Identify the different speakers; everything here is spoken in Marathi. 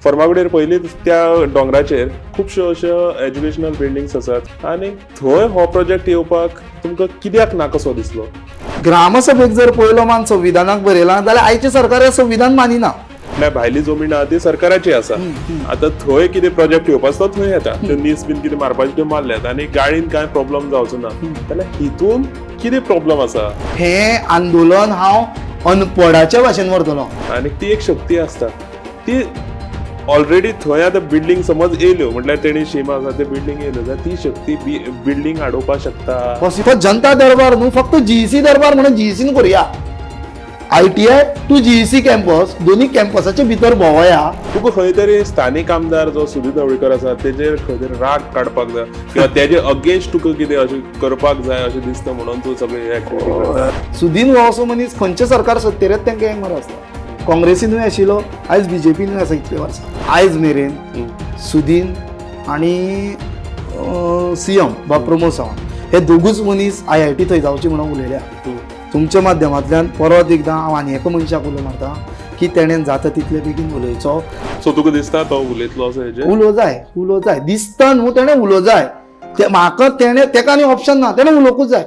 Speaker 1: फर्मागुडीर पयलींच त्या दोंगराचेर खुबश्यो अश्यो एज्युकेशनल बिल्डिंग्स आसात आनी थंय हो प्रोजेक्ट येवपाक तुमकां कित्याक ना कसो दिसलो?
Speaker 2: ग्रामसभेक जर पयलो मान संविधानाक बरयला जाल्यार आयचे सरकार संविधान मानिना.
Speaker 1: म्हळ्यार भायली जमीन आहा ती सरकाराची आसा. आतां थंय कितें प्रोजेक्ट येवपाचो थंय येता. त्यो नीस बीन कितें मारपाच्यो त्यो मारल्यात आनी गाडीन कांय प्रॉब्लेम जावचो ना. जाल्यार हितून कितें प्रॉब्लेम आसा?
Speaker 2: हें आंदोलन हांव अनपडाच्या भाशेन व्हरतलो.
Speaker 1: आनी ती एक शक्ती आसता ती ऑलरेडी थंय आतां बिल्डींग समज येयल्यो म्हटल्यार तेणी शिमा आसा ते बिल्डींग येयल्यो जाल्यार ती शक्ती बिल्डींग हाडोवपाक शकता.
Speaker 2: तो जनता दरबार न्हू फक्त जीईसी दरबार म्हणून जीईसीन करूया. ITI टू जीईसी कॅम्पस दोन्ही कॅम्पसाच्या भितर भोंवया.
Speaker 1: तुका खंय तरी स्थानीक आमदार जो सुदीप ढवळीकर आसा तेजेर खंय तरी राग काडपाक जाय किंवा तेजे अगेन्स्ट तुका कितें अशें करपाक जाय अशें दिसता म्हणून तूं सगळी एक्टिविटी करता.
Speaker 2: सुदीन हो असो मनीस खंयचे सरकार सत्तेर येता तेंका एक मरे आसता. काँग्रेसीनूय आशिल्लो आयज बीजेपीनूय आसा इतले वर्सां. आयज मेरेन सुदीन आनी CM बा प्रमोद सावंत हे दोगूच मनीस IIT थंय जावची म्हणून उलयल्या. तुमच्या माध्यमांतल्यान परत एकदां हांव आनी एका मनशाक उलो मारता की तेणेन जाता तितले बेगीन उलयचो.
Speaker 1: सो तुका दिसता तो उलयतलो असो हेजेर?
Speaker 2: उलो जाय दिसता न्हू तेणें उलो जाय. म्हाका तेका आनी ऑप्शन ना तेणें उलोवंकूच जाय.